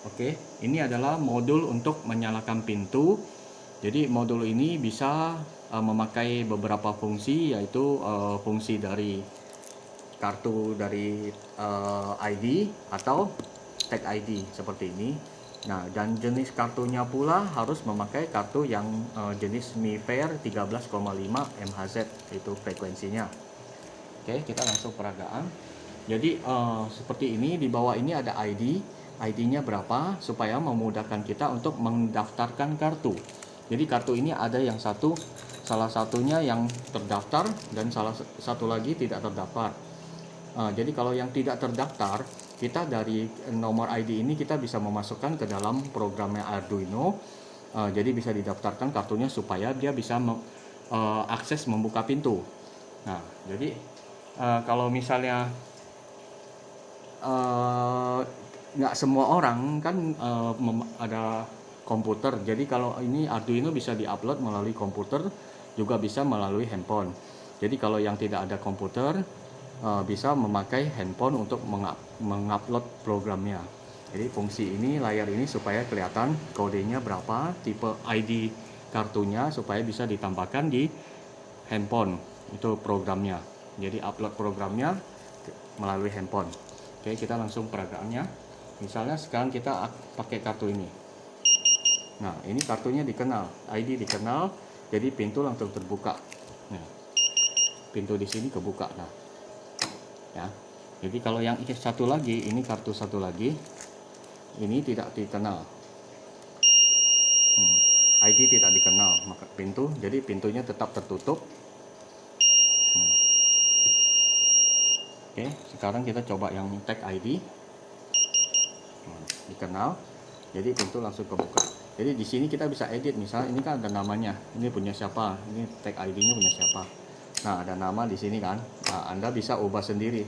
Oke, ini adalah modul untuk menyalakan pintu. Jadi modul ini bisa memakai beberapa fungsi, yaitu fungsi dari kartu dari ID atau tag ID seperti ini. Nah, dan jenis kartunya pula harus memakai kartu yang jenis Mi Fair 13,5 MHz, itu frekuensinya. Oke, kita langsung peragaan. Jadi seperti ini, di bawah ini ada ID-nya berapa supaya memudahkan kita untuk mendaftarkan kartu. Jadi kartu ini ada yang salah satunya yang terdaftar dan salah satu lagi tidak terdaftar. Jadi kalau yang tidak terdaftar, kita dari nomor ID ini kita bisa memasukkan ke dalam programnya Arduino. Jadi bisa didaftarkan kartunya supaya dia bisa akses membuka pintu. Nah, jadi kalau misalnya nggak semua orang kan ada komputer. Jadi kalau ini Arduino bisa diupload melalui komputer, juga bisa melalui handphone. Jadi kalau yang tidak ada komputer bisa memakai handphone untuk mengupload programnya. Jadi fungsi ini, layar ini supaya kelihatan kodenya berapa, tipe ID kartunya supaya bisa ditambahkan di handphone, itu programnya. Jadi upload programnya melalui handphone. Oke, kita langsung peragaannya. Misalnya sekarang kita pakai kartu ini. Nah, ini kartunya dikenal, ID dikenal, jadi pintu langsung terbuka. Nah, pintu di sini kebuka. Nah, ya. Jadi kalau yang satu lagi, ini kartu satu lagi, ini tidak dikenal. ID tidak dikenal, maka jadi pintunya tetap tertutup. Oke, sekarang kita coba yang tag ID. Dikenal, jadi pintu langsung kebuka. Jadi di sini kita bisa edit, misalnya ini kan ada namanya, ini punya siapa, ini tag ID-nya punya siapa. Nah, ada nama di sini kan. Nah, Anda bisa ubah sendiri.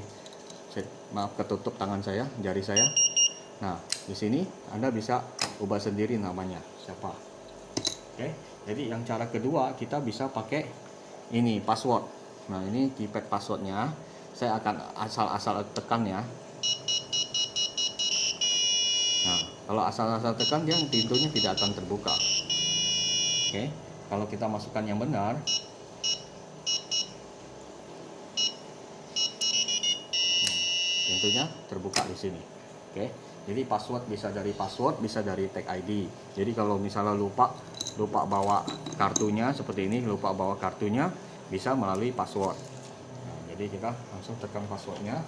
Maaf, ketutup tangan saya, jari saya. Nah, di sini Anda bisa ubah sendiri namanya siapa. Oke, jadi yang cara kedua kita bisa pakai ini password. Nah, ini keypad passwordnya. Saya akan asal-asal tekan ya. Nah, kalau asal-asal tekan dia pintunya tidak akan terbuka. Oke, kalau kita masukkan yang benar, pintunya terbuka di sini. Oke, jadi password bisa dari tag ID. Jadi kalau misalnya lupa bawa kartunya seperti ini, lupa bawa kartunya, bisa melalui password. Nah, jadi kita langsung tekan passwordnya.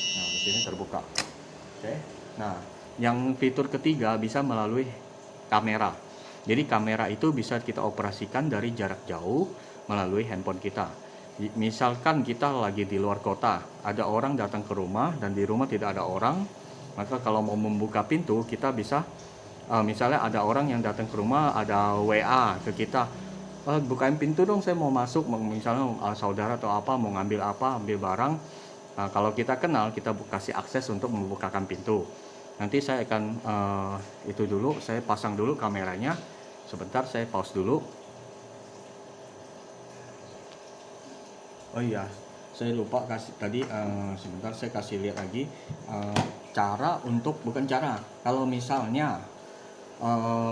Nah, di sini terbuka. Oke. Nah, yang fitur ketiga bisa melalui kamera. Jadi kamera itu bisa kita operasikan dari jarak jauh melalui handphone kita. Misalkan kita lagi di luar kota, ada orang datang ke rumah dan di rumah tidak ada orang, maka kalau mau membuka pintu kita bisa misalnya ada orang yang datang ke rumah, ada WA ke kita, bukain pintu dong, saya mau masuk, misalnya saudara atau apa mau ngambil apa, ambil barang. Nah, kalau kita kenal, kita kasih akses untuk membukakan pintu. Nanti saya akan itu dulu, saya pasang dulu kameranya. Sebentar, saya pause dulu. Oh iya, saya lupa kasih tadi, sebentar saya kasih lihat lagi cara untuk, bukan cara, kalau misalnya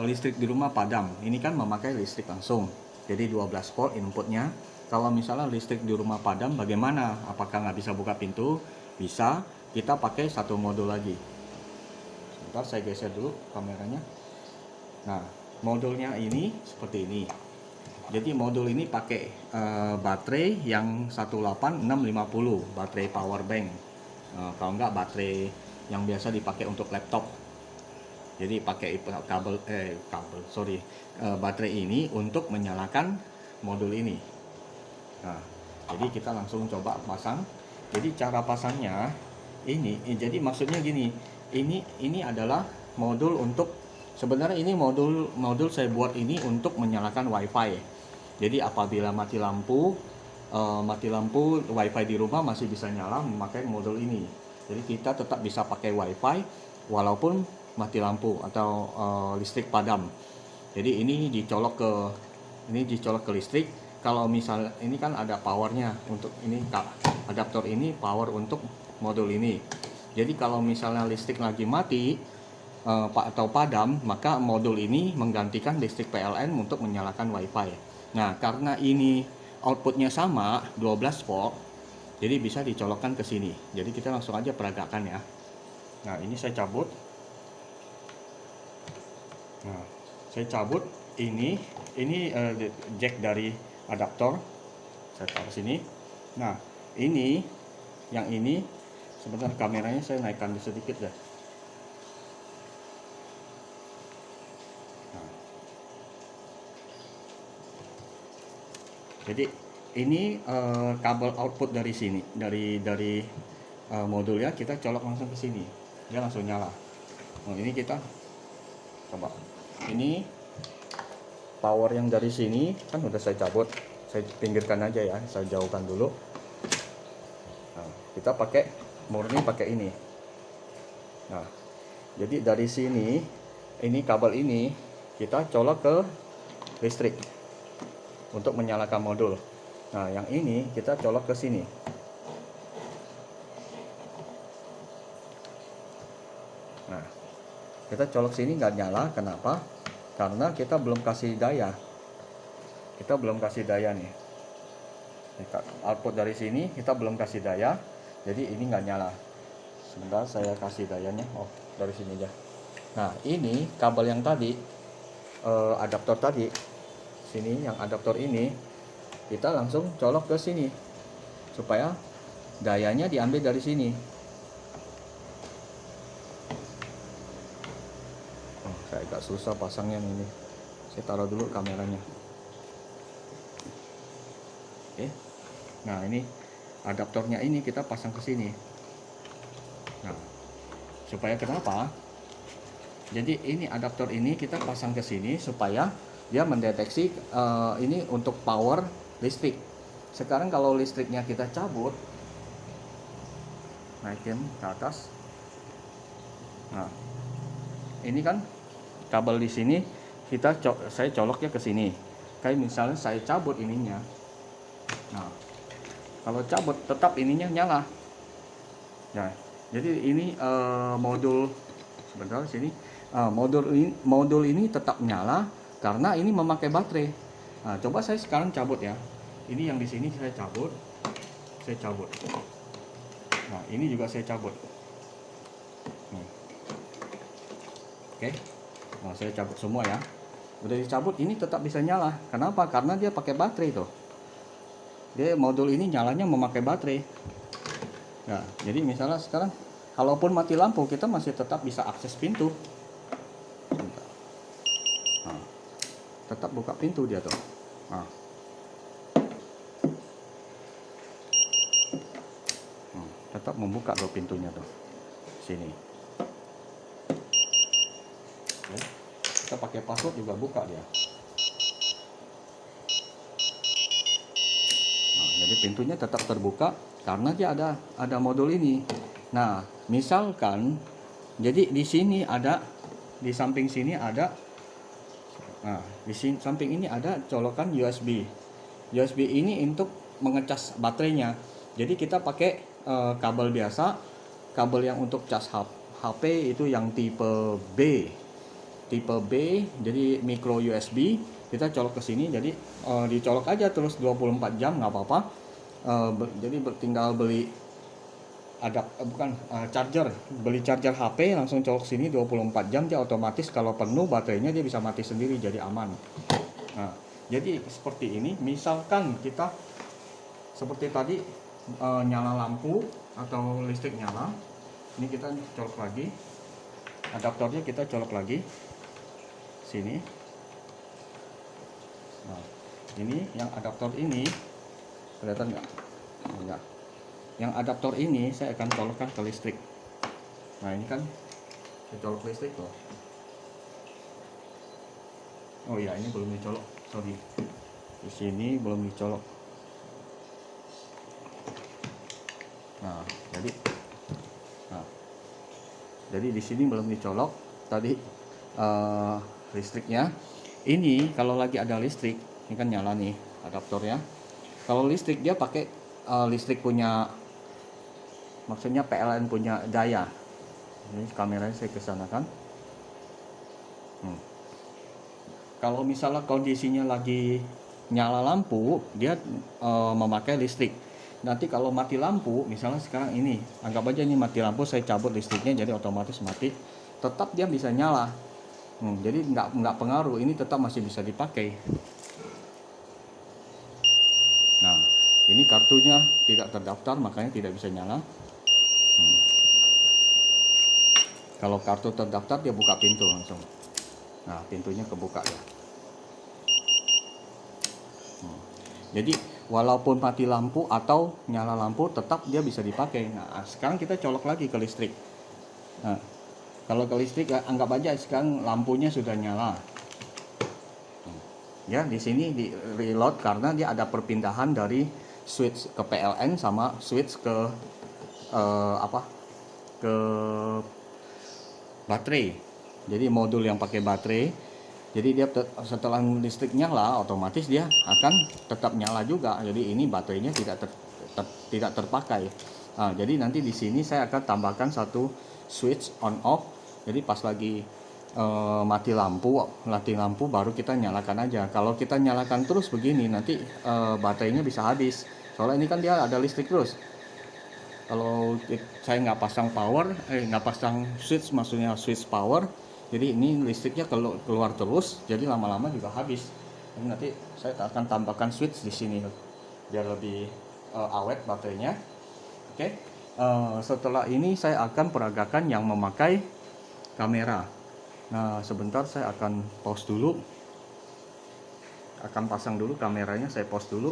listrik di rumah padam, ini kan memakai listrik langsung, jadi 12 volt inputnya. Kalau misalnya listrik di rumah padam, bagaimana? Apakah nggak bisa buka pintu? Bisa, kita pakai satu modul lagi. Sebentar, saya geser dulu kameranya. Nah, modulnya ini seperti ini. Jadi modul ini pakai baterai yang 18650, baterai power bank. Kalau enggak baterai yang biasa dipakai untuk laptop. Jadi pakai baterai ini untuk menyalakan modul ini. Nah, jadi kita langsung coba pasang. Jadi cara pasangnya ini, jadi maksudnya gini. Ini adalah modul untuk, sebenarnya ini modul saya buat ini untuk menyalakan WiFi. Jadi apabila mati lampu WiFi di rumah masih bisa nyala memakai modul ini. Jadi kita tetap bisa pakai WiFi walaupun mati lampu atau listrik padam. Jadi ini dicolok ke listrik. Kalau misalnya ini kan ada powernya, untuk ini adaptor ini power untuk modul ini. Jadi kalau misalnya listrik lagi mati atau padam, maka modul ini menggantikan listrik PLN untuk menyalakan WiFi. Nah, karena ini outputnya sama 12 volt, jadi bisa dicolokkan ke sini. Jadi kita langsung aja peragakan ya. Nah, ini saya cabut. Nah, saya cabut ini jack dari adaptor. Saya taruh sini. Nah, ini yang ini sebentar, kameranya saya naikkan sedikit deh. Nah, jadi ini kabel output dari sini, dari modul ya, kita colok langsung ke sini, dia langsung nyala. Nah, ini kita coba. Ini power yang dari sini kan udah saya cabut, saya pinggirkan aja ya, saya jauhkan dulu. Nah, kita pakai murni pakai ini. Nah, jadi dari sini, ini kabel ini kita colok ke listrik untuk menyalakan modul. Nah, yang ini kita colok ke sini. Nah, kita colok sini nggak nyala, kenapa? Karena kita belum kasih daya. Kita belum kasih daya nih. Output dari sini kita belum kasih daya, jadi ini nggak nyala. Sebentar saya kasih dayanya. Oh, dari sini aja. Nah, ini kabel yang tadi, adaptor tadi, sini yang adaptor ini, kita langsung colok ke sini supaya dayanya diambil dari sini. Oh, saya agak susah pasangnya ini. Saya taruh dulu kameranya. Oke. Nah, ini adaptornya ini kita pasang ke sini. Nah, supaya kenapa? Jadi ini adaptor ini kita pasang ke sini supaya dia mendeteksi ini untuk power listrik. Sekarang kalau listriknya kita cabut, naikin ke atas. Nah, ini kan kabel di sini saya coloknya ke sini. Kayak misalnya saya cabut ininya. Nah, kalau cabut tetap ininya nyala. Nah, jadi ini modul sebentar sini. Modul ini tetap nyala karena ini memakai baterai. Nah, coba saya sekarang cabut ya. Ini yang di sini saya cabut. Nah, ini juga saya cabut. Oke. Nah, saya cabut semua ya. Udah dicabut, ini tetap bisa nyala. Kenapa? Karena dia pakai baterai tuh. Dia modul ini nyalanya memakai baterai. Nah, jadi misalnya sekarang kalaupun mati lampu, kita masih tetap bisa akses pintu. Nah, tetap buka pintu dia tuh. Nah. Tetap membuka tuh pintunya tuh. Sini. Oke. Kita pakai password juga buka dia. Jadi pintunya tetap terbuka karena dia ada modul ini. Nah, misalkan jadi di sini ada, di samping sini ada, nah di samping ini ada colokan USB. USB ini untuk mengecas baterainya. Jadi kita pakai kabel biasa, kabel yang untuk cas HP itu yang tipe B. Tipe B, jadi micro USB. Kita colok ke sini, jadi dicolok aja terus 24 jam nggak apa-apa. Jadi tinggal beli charger, beli charger HP, langsung colok sini 24 jam, dia otomatis kalau penuh baterainya dia bisa mati sendiri, jadi aman. Nah, jadi seperti ini. Misalkan kita seperti tadi nyala lampu atau listrik nyala, ini kita colok lagi, adaptornya kita colok lagi sini. Nah, ini yang adaptor ini kelihatan nggak? Enggak. Yang adaptor ini saya akan colokkan ke listrik. Nah, ini kan saya colok listrik loh. Oh iya, ini belum dicolok, sorry. Di sini belum dicolok. Nah, jadi di sini belum dicolok tadi listriknya. Ini kalau lagi ada listrik, ini kan nyala nih adaptornya. Kalau listrik dia pakai listrik punya maksudnya PLN punya daya. Ini kameranya saya kesanakan. Kalau misalnya kondisinya lagi nyala lampu, dia memakai listrik. Nanti kalau mati lampu, misalnya sekarang ini, anggap aja ini mati lampu, saya cabut listriknya, jadi otomatis mati. Tetap dia bisa nyala. Jadi nggak pengaruh, ini tetap masih bisa dipakai. Nah, ini kartunya tidak terdaftar, makanya tidak bisa nyala. Kalau kartu terdaftar, dia buka pintu langsung. Nah, pintunya kebuka ya. Jadi walaupun mati lampu atau nyala lampu, tetap dia bisa dipakai. Nah, sekarang kita colok lagi ke listrik. Nah, kalau ke listrik, anggap aja sekarang lampunya sudah nyala. Ya, di sini di reload karena dia ada perpindahan dari switch ke PLN sama switch ke ke baterai. Jadi modul yang pakai baterai. Jadi dia setelah listrik nyala, otomatis dia akan tetap nyala juga. Jadi ini baterainya tidak terpakai. Nah, jadi nanti di sini saya akan tambahkan satu switch on off. Jadi pas lagi mati lampu baru kita nyalakan aja. Kalau kita nyalakan terus begini, nanti baterainya bisa habis. Soalnya ini kan dia ada listrik terus. Kalau saya nggak pasang nggak pasang switch, maksudnya switch power, jadi ini listriknya keluar terus, jadi lama-lama juga habis. Jadi nanti saya akan tambahkan switch di sini biar lebih awet baterainya. Oke. Setelah ini saya akan peragakan yang memakai kamera. Nah, sebentar saya akan pause dulu, akan pasang dulu kameranya, saya pause dulu.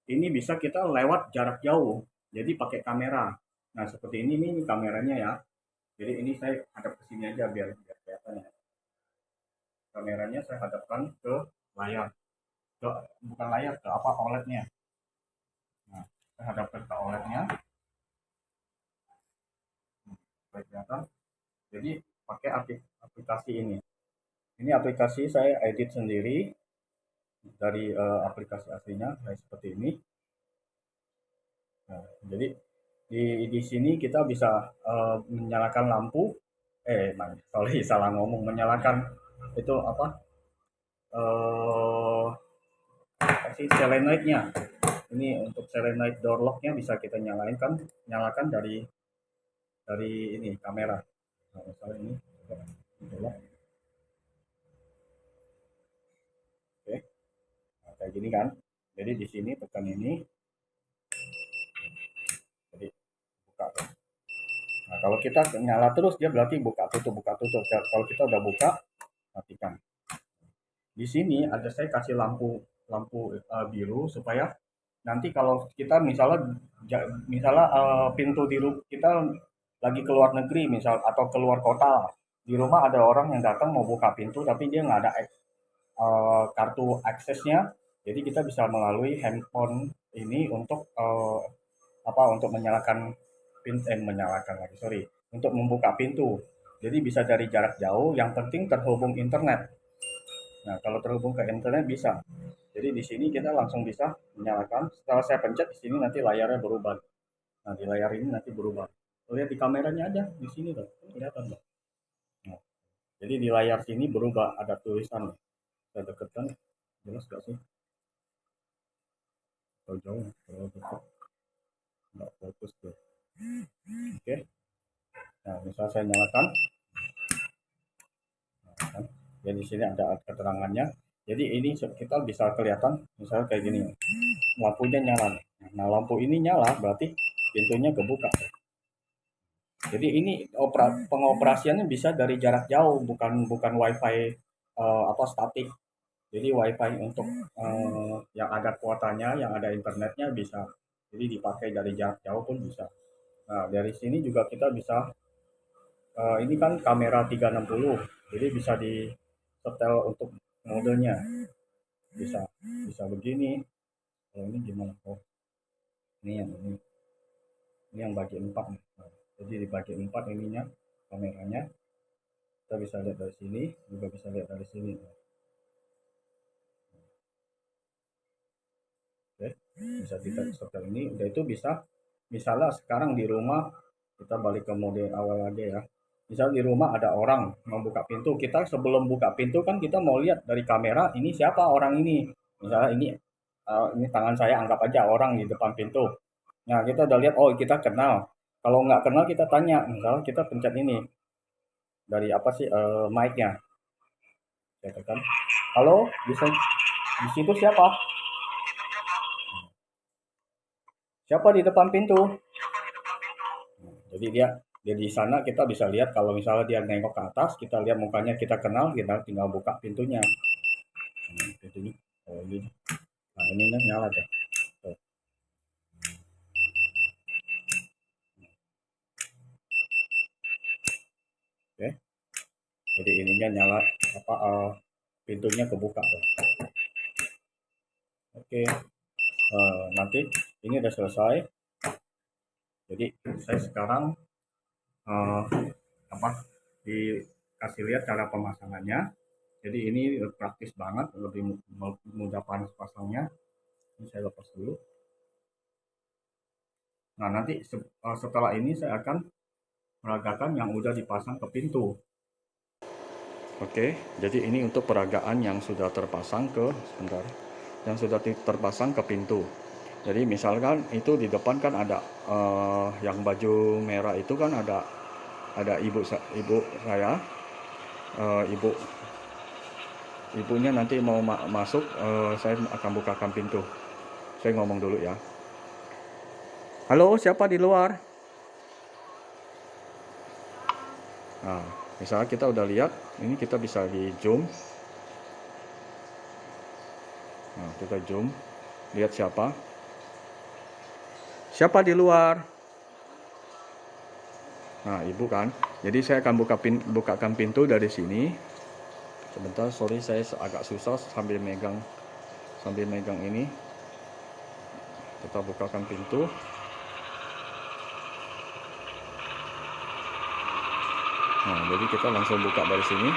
Ini bisa kita lewat jarak jauh, jadi pakai kamera. Nah, seperti ini kameranya ya. Jadi ini saya hadap ke sini aja biar kelihatan ya. Kameranya saya hadapkan ke layar, ke bukan layar, ke apa, OLED-nya. Nah, saya hadapkan ke OLED-nya supaya kelihatan. Jadi pakai aplikasi ini. Ini aplikasi saya edit sendiri dari aplikasi aslinya, kayak seperti ini. Nah, jadi di sini kita bisa menyalakan lampu, sorry salah ngomong, menyalakan itu apa, selenite-nya. Ini untuk selenite door lock-nya bisa kita nyalakan dari ini kamera. Nah, misalnya ini lock. Oke, nah, kayak gini kan. Jadi di sini tekan ini, jadi buka. Nah, kalau kita nyala terus, dia berarti buka tutup. Kalau kita udah buka, matikan. Di sini ada saya kasih lampu biru supaya nanti kalau kita misalnya pintu kita lagi keluar negeri misal atau keluar kota, di rumah ada orang yang datang mau buka pintu tapi dia nggak ada kartu aksesnya, jadi kita bisa melalui handphone ini untuk untuk menyalakan lagi, sorry, untuk membuka pintu. Jadi bisa dari jarak jauh, yang penting terhubung internet. Nah, kalau terhubung ke internet bisa. Jadi di sini kita langsung bisa menyalakan. Setelah saya pencet di sini nanti layarnya berubah. Nah, di layar ini nanti berubah. Lihat di kameranya aja di sini tuh, kelihatan tuh. Nah, jadi di layar sini berubah, ada tulisan. Saya dekatkan, jelas gak sih? Atau jauh, kalau dekat nggak fokus tuh. Oke. Nah, misal saya nyalakan, ya di sini ada keterangannya. Jadi ini kita bisa kelihatan, misalnya kayak gini, lampunya nyala. Nah, lampu ini nyala berarti pintunya kebuka. Jadi ini pengoperasiannya bisa dari jarak jauh, bukan wifi statik. Jadi wifi untuk yang ada kuotanya, yang ada internetnya bisa. Jadi dipakai dari jarak jauh pun bisa. Nah, dari sini juga kita bisa, ini kan kamera 360, jadi bisa di setel untuk modenya. Bisa bisa begini. Kalau ini gimana? Oh, ini yang bagi 4. Nah, jadi dibagi 4 ininya kameranya. Kita bisa lihat dari sini, juga bisa lihat dari sini. Oke, bisa kita setel ini. Udah itu bisa misalnya sekarang di rumah, kita balik ke mode awal lagi ya. Misal di rumah ada orang mau buka pintu, kita sebelum buka pintu kan kita mau lihat dari kamera ini siapa orang ini. Misalnya ini tangan saya, anggap aja orang di depan pintu. Nah, kita udah lihat, oh kita kenal. Kalau nggak kenal kita tanya, misalnya kita pencet ini dari apa sih mic-nya. Saya tekan, halo, bisa di situ siapa? Siapa di depan pintu? Jadi dia di sana kita bisa lihat kalau misalnya dia nengok ke atas, kita lihat mukanya kita kenal, kita tinggal buka pintunya. Pintunya, oh ini, nah ini nyala deh. Tuh. Oke, jadi ininya nyala apa pintunya kebuka. Tuh. Oke, nanti ini udah selesai. Jadi saya sekarang uh, apa dikasih lihat cara pemasangannya. Jadi ini praktis banget, lebih mudah pasangnya. Ini saya lepas dulu. Nah, nanti setelah ini saya akan peragakan yang udah dipasang ke pintu. Oke, jadi ini untuk peragaan yang sudah terpasang yang sudah terpasang ke pintu. Jadi misalkan itu di depan kan ada yang baju merah itu kan ada ibu saya, ibunya nanti mau masuk, saya akan bukakan pintu. Saya ngomong dulu ya. Halo, siapa di luar? Nah, misalnya kita udah lihat, ini kita bisa di zoom. Nah, kita zoom, lihat siapa. Siapa di luar? Nah, ibu kan. Jadi saya akan bukakan pintu dari sini. Sebentar, sorry saya agak susah sambil megang ini. Kita bukakan pintu. Nah, jadi kita langsung buka dari sini.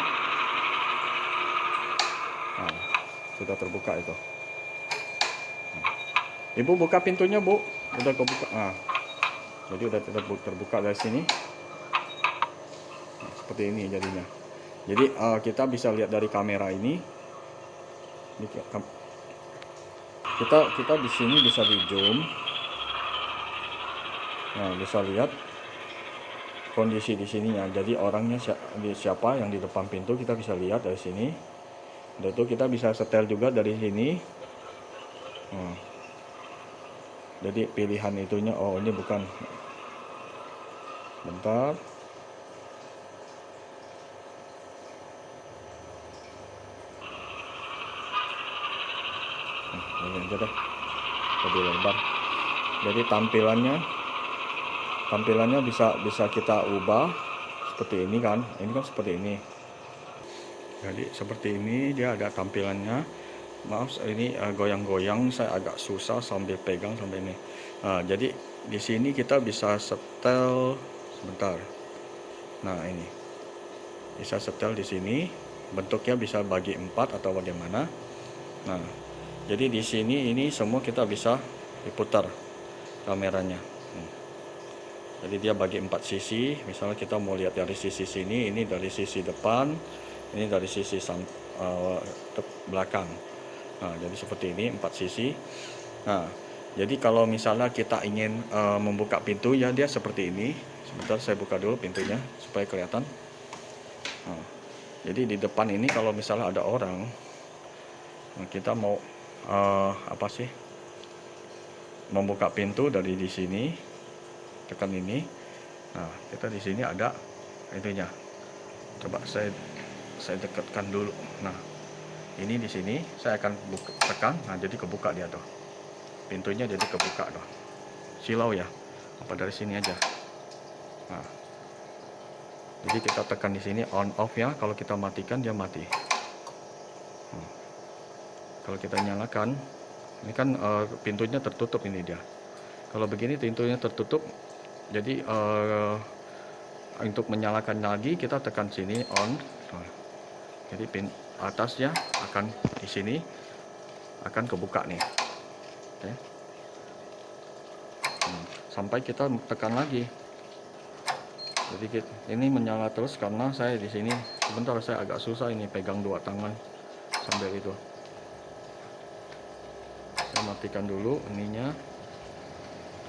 Nah, sudah terbuka itu. Nah, ibu buka pintunya, Bu. Udah kebuka. Nah, jadi udah terbuka dari sini. Nah, seperti ini jadinya. Jadi kita bisa lihat dari kamera ini. Kita di sini bisa di zoom. Nah, bisa lihat kondisi di sininya. Jadi orangnya siapa yang di depan pintu kita bisa lihat dari sini. Dan itu kita bisa setel juga dari sini. Nah, jadi pilihan itunya, oh ini bukan. Bentar. Ini aja deh, lebih lebar. Jadi tampilannya bisa kita ubah seperti ini kan. Ini kan seperti ini. Jadi seperti ini dia ada tampilannya. Maaf ini goyang-goyang, saya agak susah sambil pegang sampai ini. Nah, jadi di sini kita bisa setel sebentar. Nah, ini bisa setel di sini. Bentuknya bisa bagi 4 atau bagaimana. Nah, jadi di sini ini semua kita bisa diputar kameranya. Jadi dia bagi 4 sisi. Misalnya kita mau lihat dari sisi sini, ini dari sisi depan, ini dari sisi belakang. Nah, jadi seperti ini 4 sisi. Nah, jadi kalau misalnya kita ingin membuka pintu ya dia seperti ini. Sebentar saya buka dulu pintunya supaya kelihatan. Nah, jadi di depan ini kalau misalnya ada orang, kita mau membuka pintu dari di sini, tekan ini. Nah, kita di sini ada itunya. Coba saya dekatkan dulu. Nah, ini di sini saya akan tekan. Nah, jadi kebuka dia tuh. Pintunya jadi kebuka tuh. Silau ya. Apa dari sini aja. Nah, jadi kita tekan di sini on off ya. Kalau kita matikan dia mati. Nah, kalau kita nyalakan, ini kan pintunya tertutup ini dia. Kalau begini pintunya tertutup, jadi untuk menyalakan lagi kita tekan sini on. Nah, jadi atasnya akan di sini akan kebuka nih. Oke. sampai kita tekan lagi. Jadi ini menyala terus karena saya di sini sebentar, saya agak susah ini pegang dua tangan sambil itu. Saya matikan dulu ininya.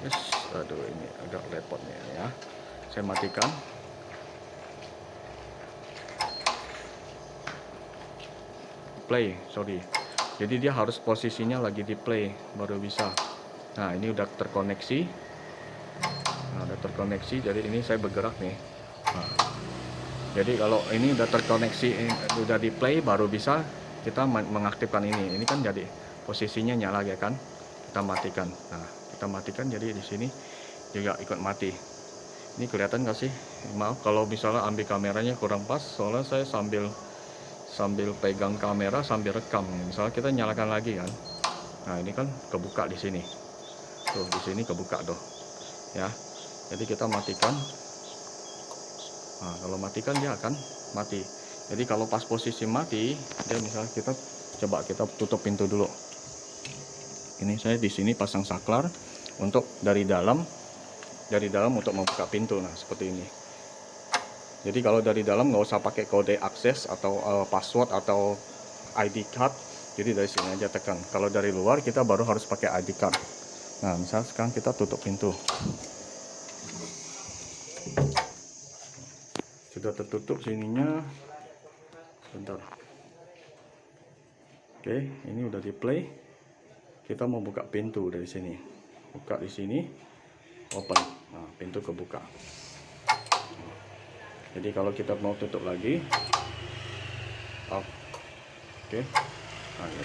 Yes, aduh ini agak repot nih ya. Saya matikan. Play, sorry. Jadi dia harus posisinya lagi di play baru bisa. Nah, ini udah terkoneksi. Nah, udah terkoneksi, jadi ini saya bergerak nih. Nah, jadi kalau ini udah terkoneksi, udah di play baru bisa kita mengaktifkan ini. Ini kan jadi posisinya nyala ya kan? Kita matikan. Nah, kita matikan jadi di sini juga ikut mati. Ini kelihatan nggak sih? Maaf kalau misalnya ambil kameranya kurang pas, soalnya saya sambil pegang kamera sambil rekam. Misalnya kita nyalakan lagi kan. Nah, ini kan kebuka di sini. Tuh, di sini kebuka tuh. Ya. Jadi kita matikan. Nah, kalau matikan dia akan mati. Jadi kalau pas posisi mati, dia misalnya kita tutup pintu dulu. Ini saya di sini pasang saklar untuk dari dalam untuk membuka pintu. Nah, seperti ini. Jadi kalau dari dalam nggak usah pakai kode akses atau password atau ID card. Jadi dari sini aja tekan. Kalau dari luar kita baru harus pakai ID card. Nah, misal sekarang kita tutup pintu. Sudah tertutup sininya. Sebentar. Oke, ini udah di play. Kita mau buka pintu dari sini. Buka di sini. Open. Nah, pintu kebuka. Jadi kalau kita mau tutup lagi, off. Oke. Nah, ya.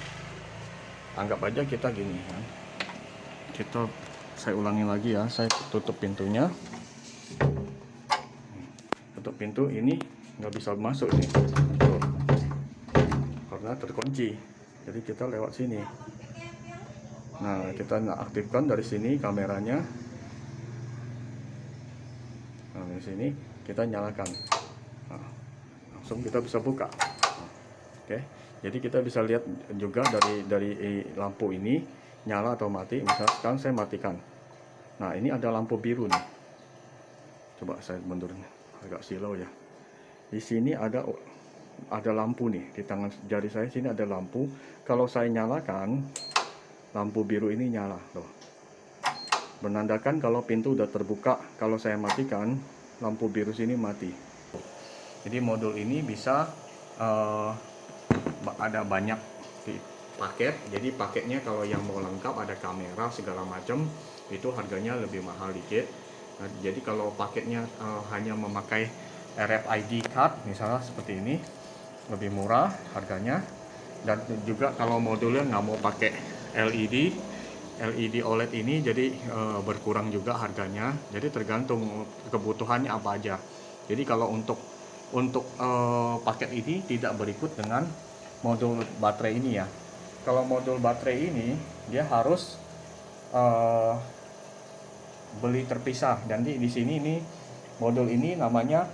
Anggap aja kita gini kan. Saya ulangi lagi ya, saya tutup pintunya. Tutup pintu ini nggak bisa masuk ini. Tuh. Karena terkunci. Jadi kita lewat sini. Nah, kita aktifkan dari sini kameranya. Nah, dari sini kita nyalakan. Nah, langsung kita bisa buka. Oke. Jadi kita bisa lihat juga dari lampu ini nyala atau mati. Misalnya sekarang saya matikan. Nah, ini ada lampu biru nih. Coba saya mundurin, agak silau ya. Di sini ada lampu nih di tangan jari saya, sini ada lampu. Kalau saya nyalakan, lampu biru ini nyala loh. Menandakan kalau pintu udah terbuka. Kalau saya matikan, lampu biru sini mati. Jadi modul ini bisa ada banyak di paket. Jadi paketnya kalau yang mau lengkap ada kamera segala macam itu harganya lebih mahal dikit. Nah, jadi kalau paketnya hanya memakai RFID card misalnya seperti ini lebih murah harganya. Dan juga kalau modulnya nggak mau pakai LED OLED ini jadi berkurang juga harganya. Jadi tergantung kebutuhannya apa aja. Jadi kalau untuk paket ini tidak berikut dengan modul baterai ini ya. Kalau modul baterai ini dia harus beli terpisah. Dan di sini ini modul ini namanya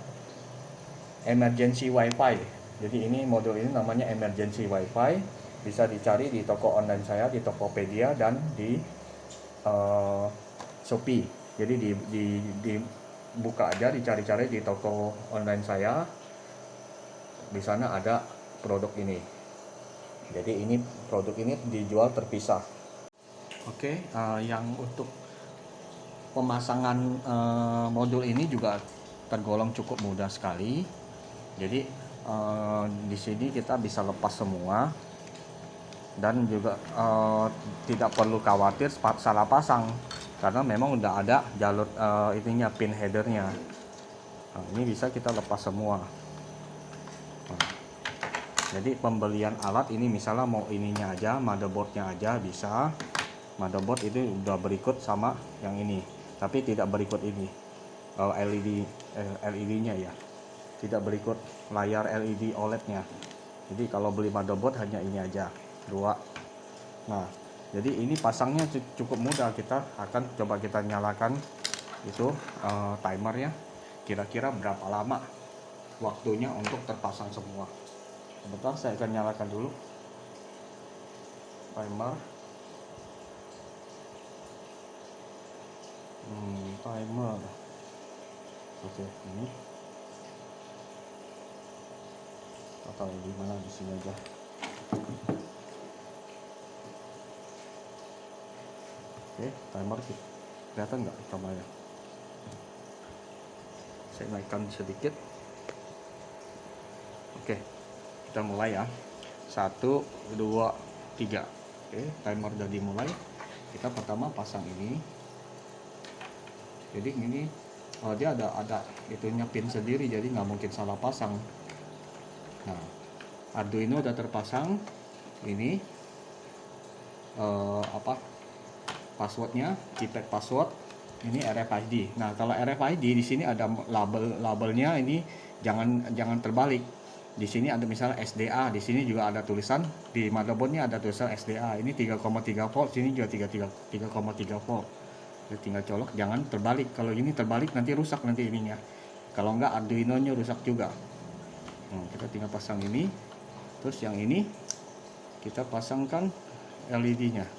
emergency WiFi. Jadi ini modul ini namanya emergency WiFi. Bisa dicari di toko online saya, di Tokopedia dan di Shopee. Jadi dibuka aja, dicari-cari di toko online saya. Di sana ada produk ini. Jadi ini produk ini dijual terpisah. Oke, yang untuk pemasangan modul ini juga tergolong cukup mudah sekali. Jadi di sini kita bisa lepas semua dan juga tidak perlu khawatir salah pasang karena memang udah ada jalur ininya, pin headernya. Nah, ini bisa kita lepas semua. Nah, jadi pembelian alat ini misalnya mau ininya aja, motherboardnya aja bisa. Motherboard itu udah berikut sama yang ini, tapi tidak berikut ini LED-nya ya, tidak berikut layar LED OLED-nya. Jadi kalau beli motherboard hanya ini aja, dua. Nah, jadi ini pasangnya cukup mudah. Kita akan coba kita nyalakan itu timernya, kira-kira berapa lama waktunya untuk terpasang semua. Sebentar, saya akan nyalakan dulu timer. Timer. Oke, ini atau di mana, di sini aja. Oke, timer kelihatan nggak gambarnya? Saya naikkan sedikit. Oke, kita mulai ya. 1, 2, 3. Oke, timer udah dimulai. Kita pertama pasang ini. Jadi ini dia ada itunya pin sendiri, jadi nggak mungkin salah pasang. Nah, Arduino udah terpasang. Ini passwordnya, keypad password. Ini RFID. Nah, kalau RFID di sini ada labelnya, ini jangan terbalik. Di sini ada misalnya SDA, di sini juga ada tulisan, di motherboardnya ada tulisan SDA. Ini 3,3 volt, sini juga 3,3 volt. Jadi tinggal colok, jangan terbalik. Kalau ini terbalik nanti rusak nanti ininya. Kalau enggak Arduino-nya rusak juga. Kita tinggal pasang ini. Terus yang ini kita pasangkan LED-nya.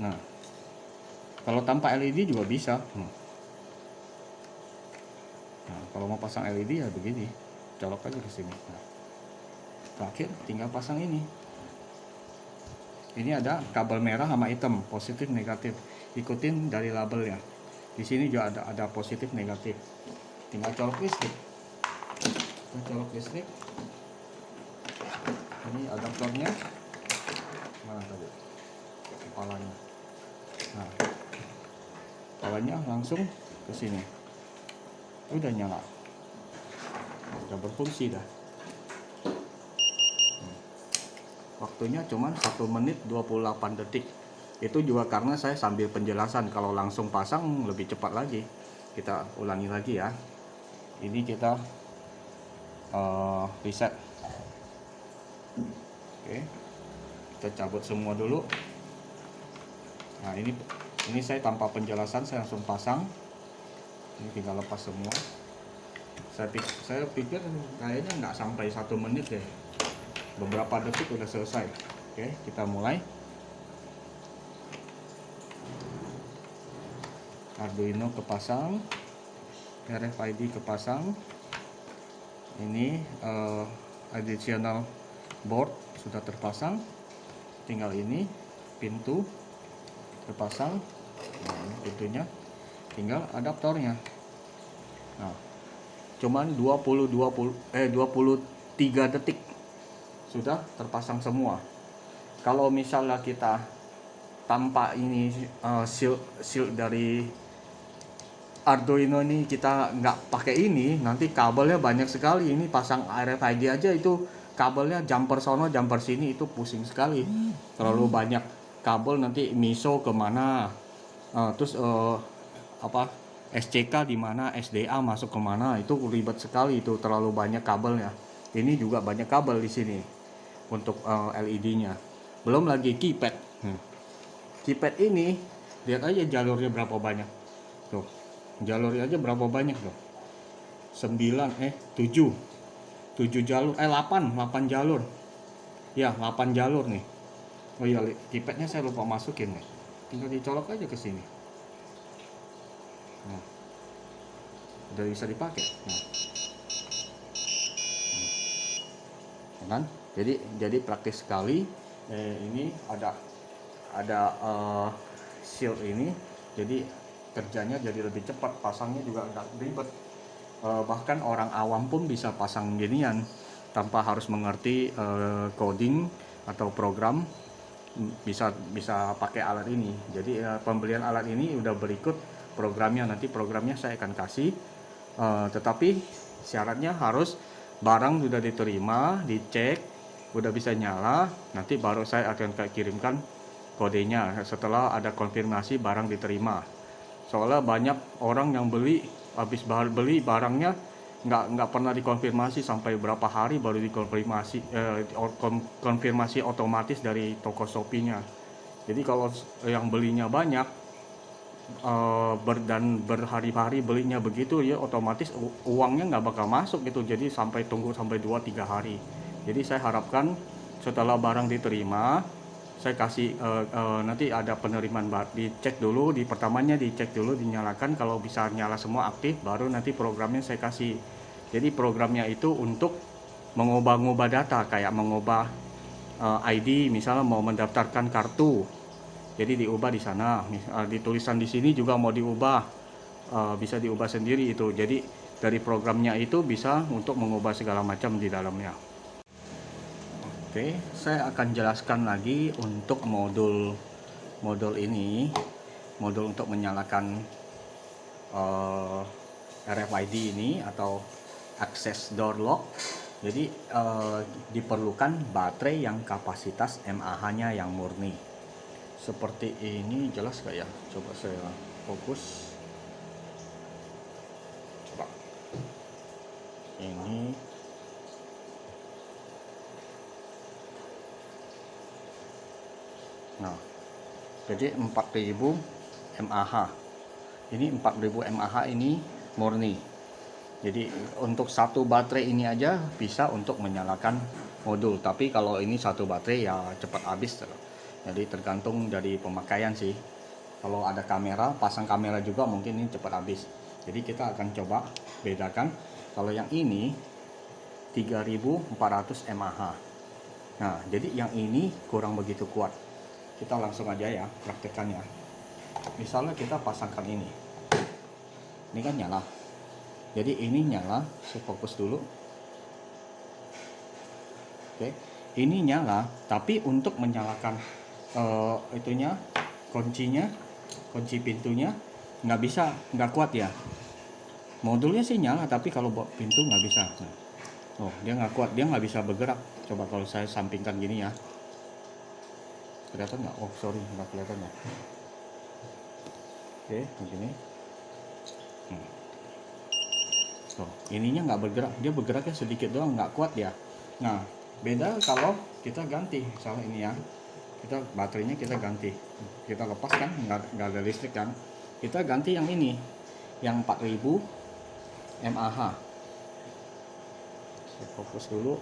Nah, kalau tanpa LED juga bisa. Nah, kalau mau pasang LED ya begini, colok aja ke sini. Nah, terakhir tinggal pasang ini. Ini ada kabel merah sama hitam, positif negatif. Ikutin dari labelnya. Di sini juga ada positif negatif. Tinggal colok listrik. Kita colok listrik. Ini adaptornya. Mana tadi? Kepalanya. Nah, kepalanya langsung ke sini. Udah nyala. Udah berfungsi dah. Waktunya cuma 1 menit 28 detik. Itu juga karena saya sambil penjelasan. Kalau langsung pasang lebih cepat lagi. Kita ulangi lagi ya. Ini kita reset. Oke, kita cabut semua dulu. Nah, ini saya tanpa penjelasan, saya langsung pasang. Ini tinggal lepas semua. Saya pikir kayaknya nggak sampai 1 menit deh. Beberapa detik udah selesai. Oke, kita mulai. Arduino kepasang, RFID kepasang. Ini additional board sudah terpasang. Tinggal ini pintu terpasang. Nah, ini pintunya. Tinggal adaptornya. Nah, cuman 23 detik sudah terpasang semua. Kalau misalnya kita tanpa ini shield dari Arduino ini, kita nggak pakai ini, nanti kabelnya banyak sekali. Ini pasang RFID aja itu kabelnya jumper sono jumper sini, itu pusing sekali. Terlalu banyak kabel, nanti MISO kemana, terus SCK di mana, SDA masuk kemana, itu ribet sekali, itu terlalu banyak kabelnya. Ini juga banyak kabel di sini untuk LED-nya. Belum lagi keypad. Keypad ini lihat aja jalurnya berapa banyak. Tuh, jalurnya aja berapa banyak tuh. 7 jalur, 8 jalur. Ya, 8 jalur nih. Oh iya, keypadnya saya lupa masukin nih. Tinggal dicolok aja ke sini. Nah, udah bisa dipakai. Nah, kan? Jadi praktis sekali. Ini ada shield ini, jadi kerjanya jadi lebih cepat, pasangnya juga nggak ribet. Bahkan orang awam pun bisa pasang ginian tanpa harus mengerti coding atau program, bisa pakai alat ini. Jadi pembelian alat ini udah berikut programnya, nanti programnya saya akan kasih, tetapi syaratnya harus barang sudah diterima, dicek, udah bisa nyala, nanti baru saya akan kirimkan kodenya setelah ada konfirmasi barang diterima. Soalnya banyak orang yang habis beli barangnya nggak pernah dikonfirmasi, sampai berapa hari baru dikonfirmasi, konfirmasi otomatis dari toko Shopee-nya. Jadi kalau yang belinya banyak dan berhari-hari belinya begitu, ya otomatis uangnya nggak bakal masuk gitu. Jadi tunggu sampai 2-3 hari. Jadi saya harapkan setelah barang diterima, saya kasih nanti ada penerimaan dicek dulu, di pertamanya dicek dulu, dinyalakan, kalau bisa nyala semua aktif, baru nanti programnya saya kasih. Jadi programnya itu untuk mengubah-ubah data, kayak mengubah ID, misalnya mau mendaftarkan kartu, jadi diubah di sana. Di tulisan di sini juga mau diubah, bisa diubah sendiri itu. Jadi dari programnya itu bisa untuk mengubah segala macam di dalamnya. Oke, saya akan jelaskan lagi untuk modul ini, modul untuk menyalakan RFID ini atau access door lock. Jadi diperlukan baterai yang kapasitas mAh-nya yang murni. Seperti ini, jelas gak ya? Coba saya fokus. Coba. Ini. Nah, jadi 4000 mAh. Ini 4000 mAh ini murni. Jadi untuk satu baterai ini aja bisa untuk menyalakan modul. Tapi kalau ini satu baterai ya cepat habis. Jadi tergantung dari pemakaian sih. Kalau ada kamera, pasang kamera juga mungkin ini cepat habis. Jadi kita akan coba bedakan. Kalau yang ini 3400 mAh. Nah, jadi yang ini kurang begitu kuat. Kita langsung aja ya praktekannya. Misalnya kita pasangkan ini kan nyala. Jadi ini nyala, saya fokus dulu. Oke, ini nyala, tapi untuk menyalakan itunya, kunci pintunya nggak bisa, nggak kuat ya. Modulnya sih nyala, tapi kalau buat pintu nggak bisa. Oh, dia nggak kuat, dia nggak bisa bergerak. Coba kalau saya sampingkan gini ya. Kelihatan nggak? Oh sorry, nggak kelihatan ya. Oke, begini. So, ininya nggak bergerak, dia bergeraknya sedikit doang, nggak kuat ya. Nah, beda kalau kita ganti, misalnya ini ya, kita baterainya kita ganti, kita lepas kan, nggak ada listrik kan, kita ganti yang ini, yang 4000 mAh. Saya fokus dulu.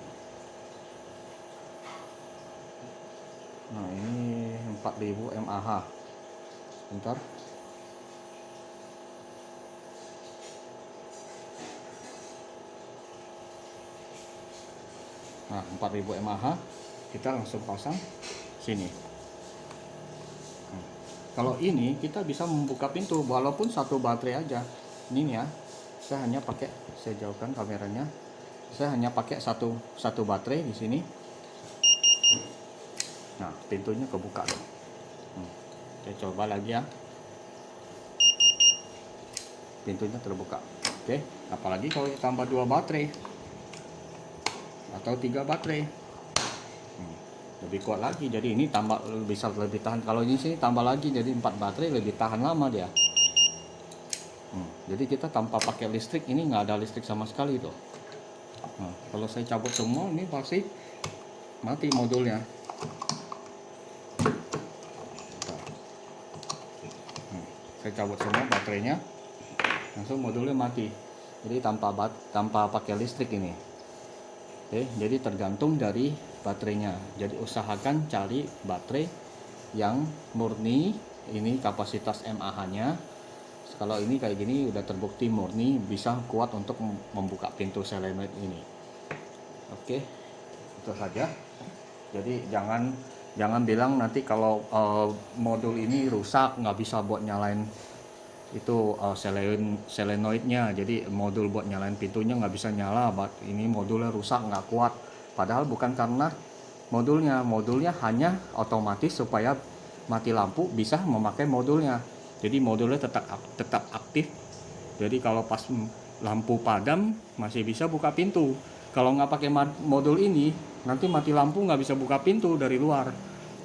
Nah, ini 4000 mAh. Bentar. Nah, 4000 mAh kita langsung pasang sini. Kalau ini kita bisa membuka pintu walaupun satu baterai aja. Ini ya, saya hanya pakai, saya jauhkan kameranya. Saya hanya pakai satu baterai di sini. Nah, pintunya kebuka. Saya coba lagi ya. Pintunya terbuka. Oke, apalagi kalau tambah 2 baterai atau 3 baterai. Lebih kuat lagi. Jadi ini tambah, bisa lebih tahan. Kalau ini sini tambah lagi jadi 4 baterai, lebih tahan lama dia. Jadi kita tanpa pakai listrik, ini nggak ada listrik sama sekali tuh. Nah, kalau saya cabut semua ini pasti mati modulnya. Saya cabut semua baterainya, langsung modulnya mati. Jadi tanpa pakai listrik ini. Oke, jadi tergantung dari baterainya. Jadi usahakan cari baterai yang murni. Ini kapasitas mAh-nya. Kalau ini kayak gini udah terbukti murni, bisa kuat untuk membuka pintu solenoid ini. Oke, itu saja. Jadi jangan bilang nanti kalau modul ini rusak nggak bisa buat nyalain itu solenoidnya. Jadi modul buat nyalain pintunya nggak bisa nyala, ini modulnya rusak, nggak kuat. Padahal bukan karena modulnya hanya otomatis supaya mati lampu bisa memakai modulnya. Jadi modulnya tetap aktif. Jadi kalau pas lampu padam masih bisa buka pintu. Kalau nggak pakai modul ini, nanti mati lampu nggak bisa buka pintu dari luar.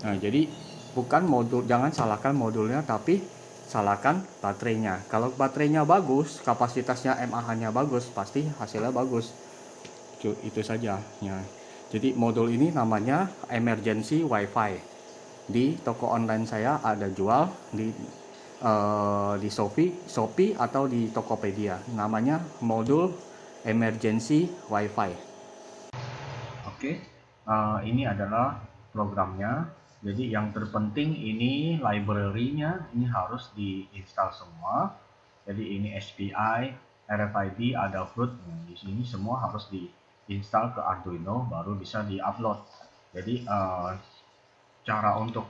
Nah, jadi bukan modul, jangan salahkan modulnya, tapi salahkan baterainya. Kalau baterainya bagus, kapasitasnya mAh-nya bagus, pasti hasilnya bagus. Itu saja ya. Jadi modul ini namanya emergency wifi. Di toko online saya ada jual di Shopee atau di Tokopedia. Namanya modul emergency wifi. Oke, ini adalah programnya. Jadi yang terpenting ini library-nya ini harus diinstal semua. Jadi ini SPI, RFID, Adafruit. Nah, di sini semua harus diinstal ke Arduino baru bisa diupload. Jadi cara untuk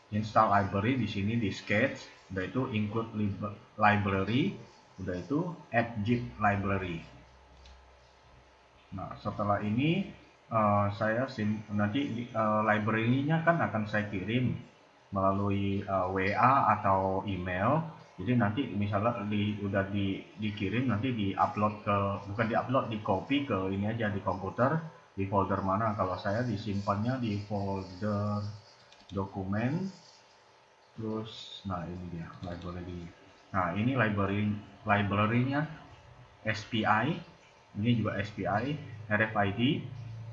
install library di sini di sketch, udah itu include library, udah itu add zip library. Nah, setelah ini saya nanti library-nya kan akan saya kirim melalui WA atau email. Jadi nanti misalnya udah dikirim nanti diupload ke, bukan diupload, di copy ke ini aja di komputer, di folder mana. Kalau saya disimpannya di folder dokumen. Terus nah ini dia library. Nah, ini library-nya SPI, ini juga SPI, RFID,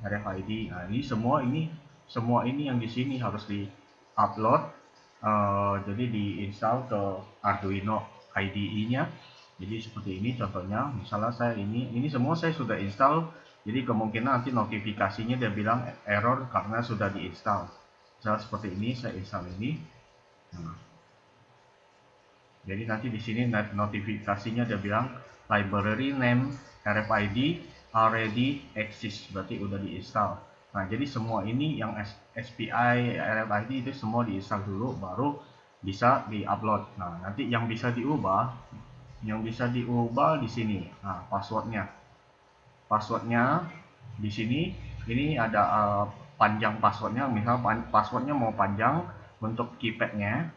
RFID. Nah, ini semua ini yang di sini harus di-upload, jadi diinstal ke Arduino IDE-nya. Jadi seperti ini contohnya. Misalnya saya ini semua saya sudah install. Jadi kemungkinan nanti notifikasinya dia bilang error karena sudah diinstal. Misalnya seperti ini, saya install ini. Nah, jadi nanti di sini notifikasinya dia bilang library name RFID already exist, berarti udah diinstal. Nah, jadi semua ini yang SPI, RFID itu semua diinstal dulu baru bisa diupload. Nah, nanti yang bisa diubah di sini. Nah, passwordnya di sini ini ada panjang passwordnya. Misal passwordnya mau panjang untuk keypadnya.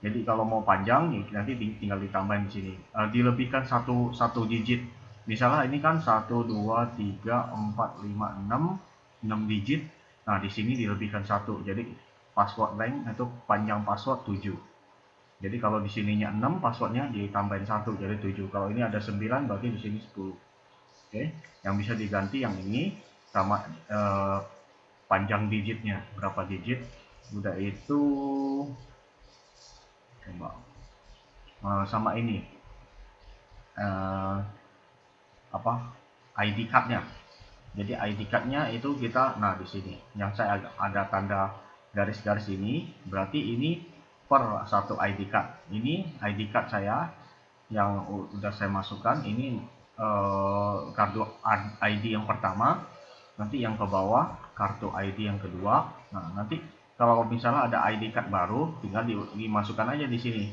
Jadi kalau mau panjang nanti tinggal ditambahin di sini. Dilebihkan satu digit. Misalnya ini kan 1 2 3 4 5 6 digit. Nah, di sini dilebihkan satu. Jadi password length itu panjang password 7. Jadi kalau di sininya 6 passwordnya ditambahin satu jadi 7. Kalau ini ada 9 berarti di sini 10. Oke. Yang bisa diganti yang ini sama panjang digitnya berapa digit. Udah itu coba sama ini apa ID cardnya. Jadi ID cardnya itu kita, nah di sini yang saya ada tanda garis-garis ini berarti ini per satu ID card. Ini ID card saya yang udah saya masukkan. Ini kartu ID yang pertama, nanti yang ke bawah kartu ID yang kedua. Nah, nanti kalau misalnya ada ID card baru tinggal dimasukkan aja di sini,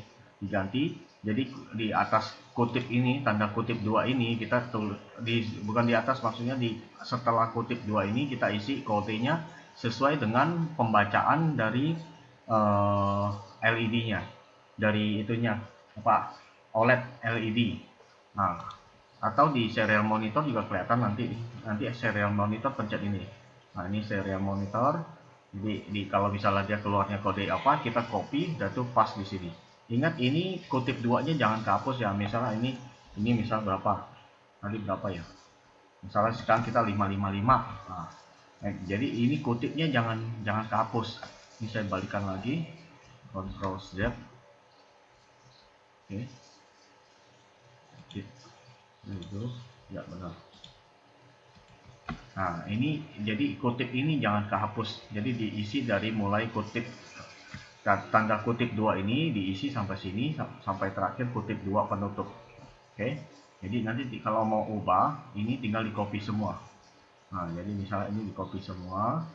diganti. Jadi di atas kutip ini, tanda kutip 2 ini kita tulis bukan di atas, maksudnya di setelah kutip 2 ini kita isi kodenya sesuai dengan pembacaan dari LED-nya, dari itunya apa, OLED LED. Nah, atau di serial monitor juga kelihatan, nanti serial monitor pencet ini. Nah, ini serial monitor. Jadi kalau misalnya dia keluarnya kode apa, kita copy dan tuh pas di sini. Ingat ini kutip 2-nya jangan kehapus ya. Misalnya ini misal berapa? Nanti berapa ya? Misalnya sekarang kita 555. Nah, jadi ini kutipnya jangan kehapus. Ini saya balikan lagi. Ctrl Z. Oke. Itu ya benar. Nah, ini jadi kutip ini jangan kehapus. Jadi diisi dari mulai kutip tanda kutip 2 ini diisi sampai sini sampai terakhir kutip 2 penutup. Oke. Jadi nanti kalau mau ubah ini tinggal di copy semua. Nah, jadi misalnya ini di copy semua.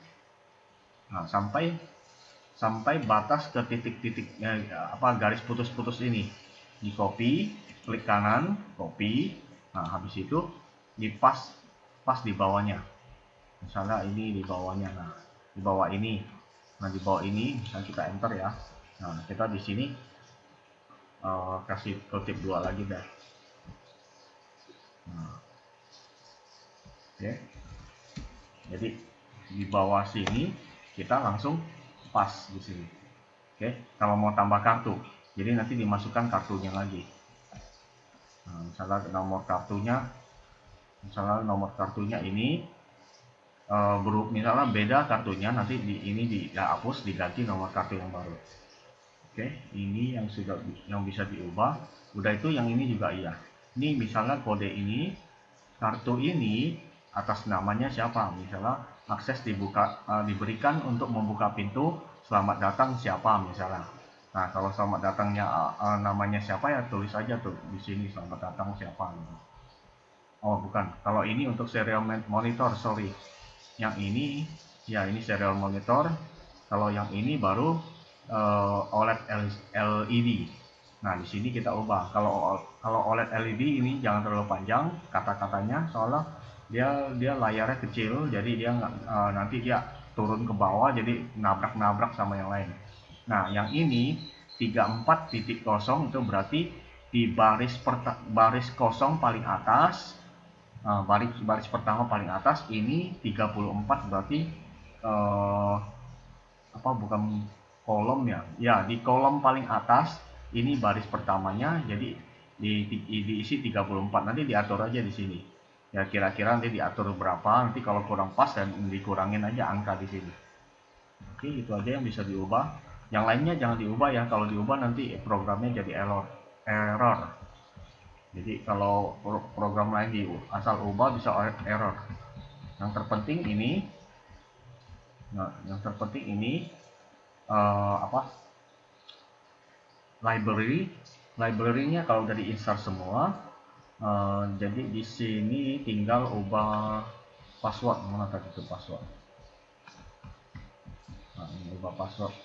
Nah, sampai batas ke titik-titiknya apa garis putus-putus ini. Di copy, klik kanan, copy. Nah, habis itu pas di bawahnya. Misalnya ini di bawahnya. Nah, di bawah ini. Nah, di bawah ini misalnya kita enter ya. Nah, kita di sini kasih kutip 2 lagi dah. Nah, oke. Jadi di bawah sini kita langsung pas di sini. Oke, kalau mau tambah kartu, jadi nanti dimasukkan kartunya lagi. Nah, misalnya nomor kartunya ini misalnya beda kartunya, nanti ini dihapus diganti nomor kartu yang baru. Oke, ini yang bisa diubah. Udah itu yang ini juga iya. Ini misalnya kode ini, kartu ini atas namanya siapa? Misalnya akses diberikan untuk membuka pintu selamat datang siapa misalnya. Nah, kalau selamat datangnya namanya siapa ya tulis aja tuh di sini selamat datang siapa. Oh bukan, kalau ini untuk serial monitor, sorry. Yang ini, ya ini serial monitor. Kalau yang ini baru OLED LED. Nah di sini kita ubah. Kalau OLED LED ini jangan terlalu panjang kata-katanya, soalnya dia layarnya kecil, jadi dia nanti dia turun ke bawah, jadi nabrak-nabrak sama yang lain. Nah yang ini 34.0 itu berarti di baris kosong paling atas. Baris pertama paling atas ini 34 berarti bukan kolom ya. Ya, di kolom paling atas ini baris pertamanya, jadi diisi 34. Nanti diatur aja di sini. Ya kira-kira nanti diatur berapa, nanti kalau kurang pas dan dikurangin aja angka di sini. Oke, itu aja yang bisa diubah. Yang lainnya jangan diubah ya. Kalau diubah nanti programnya jadi error. Jadi kalau program lain asal ubah bisa error. Yang terpenting ini, library-nya kalau udah diinstal semua, jadi di sini tinggal ubah password. Mana tadi itu password? Nah, ini ubah password.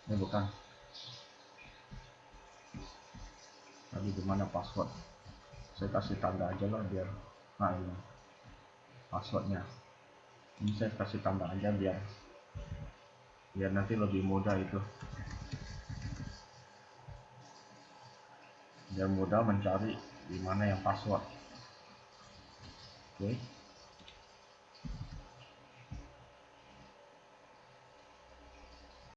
Ini bukan. Tadi gimana password? Saya kasih tanda aja lah biar. Nah ini passwordnya. Ini saya kasih tanda aja biar nanti lebih mudah itu. Biar mudah mencari di mana yang password. Oke.